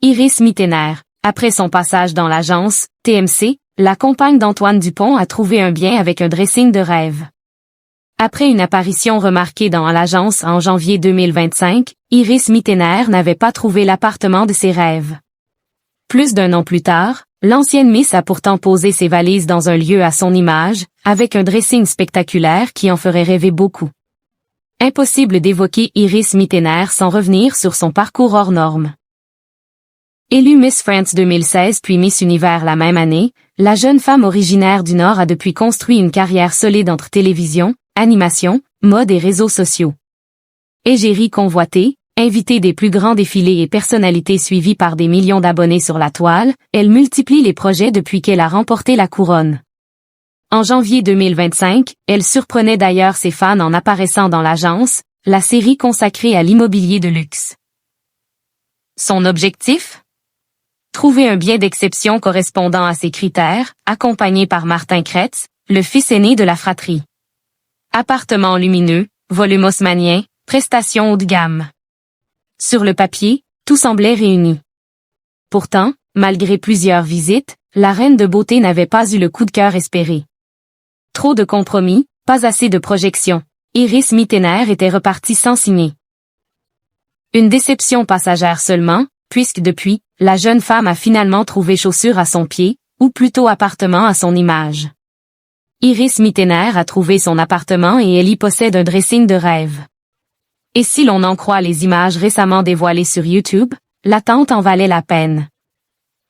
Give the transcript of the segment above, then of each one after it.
Iris Mittener, après son passage dans l'agence TMC, la compagne d'Antoine Dupont a trouvé un bien avec un dressing de rêve. Après une apparition remarquée dans l'agence en janvier 2025, Iris Mittener n'avait pas trouvé l'appartement de ses rêves. Plus d'un an plus tard, l'ancienne Miss a pourtant posé ses valises dans un lieu à son image, avec un dressing spectaculaire qui en ferait rêver beaucoup. Impossible d'évoquer Iris Mittener sans revenir sur son parcours hors norme. Élue Miss France 2016 puis Miss Univers la même année, la jeune femme originaire du Nord a depuis construit une carrière solide entre télévision, animation, mode et réseaux sociaux. Égérie convoitée, invitée des plus grands défilés et personnalités suivies par des millions d'abonnés sur la toile, elle multiplie les projets depuis qu'elle a remporté la couronne. En janvier 2025, elle surprenait d'ailleurs ses fans en apparaissant dans l'agence, la série consacrée à l'immobilier de luxe. Son objectif? Trouver un bien d'exception correspondant à ses critères, accompagné par Martin Kretz, le fils aîné de la fratrie. Appartement lumineux, volume haussmannien, prestations haut de gamme. Sur le papier, tout semblait réuni. Pourtant, malgré plusieurs visites, la reine de beauté n'avait pas eu le coup de cœur espéré. Trop de compromis, pas assez de projections. Iris Mittener était repartie sans signer. Une déception passagère seulement, puisque depuis, la jeune femme a finalement trouvé chaussure à son pied, ou plutôt appartement à son image. Iris Mittener a trouvé son appartement et elle y possède un dressing de rêve. Et si l'on en croit les images récemment dévoilées sur YouTube, l'attente en valait la peine.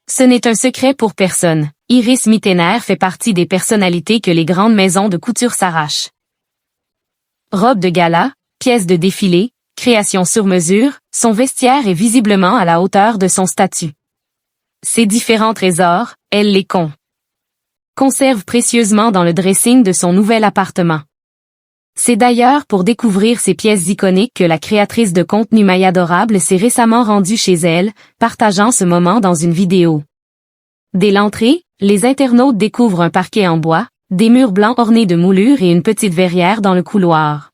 Ce n'est un secret pour personne, Iris Mittener fait partie des personnalités que les grandes maisons de couture s'arrachent. Robe de gala, pièces de défilé, création sur mesure, son vestiaire est visiblement à la hauteur de son statut. Ces différents trésors, elle les conserve précieusement dans le dressing de son nouvel appartement. C'est d'ailleurs pour découvrir ces pièces iconiques que la créatrice de contenu Maya Adorable s'est récemment rendue chez elle, partageant ce moment dans une vidéo. Dès l'entrée, les internautes découvrent un parquet en bois, des murs blancs ornés de moulures et une petite verrière dans le couloir.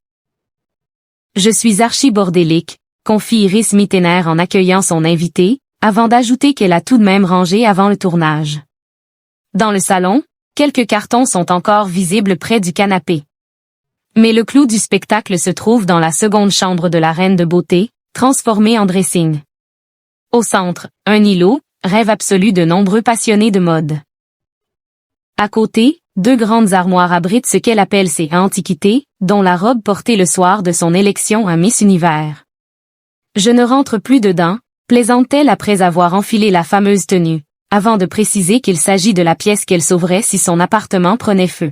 Je suis archi-bordélique, confie Iris Mittener en accueillant son invité, avant d'ajouter qu'elle a tout de même rangé avant le tournage. Dans le salon, quelques cartons sont encore visibles près du canapé. Mais le clou du spectacle se trouve dans la seconde chambre de la reine de beauté, transformée en dressing. Au centre, un îlot, rêve absolu de nombreux passionnés de mode. À côté, deux grandes armoires abritent ce qu'elle appelle ses antiquités, dont la robe portée le soir de son élection à Miss Univers. Je ne rentre plus dedans, plaisante-t-elle après avoir enfilé la fameuse tenue, avant de préciser qu'il s'agit de la pièce qu'elle sauverait si son appartement prenait feu.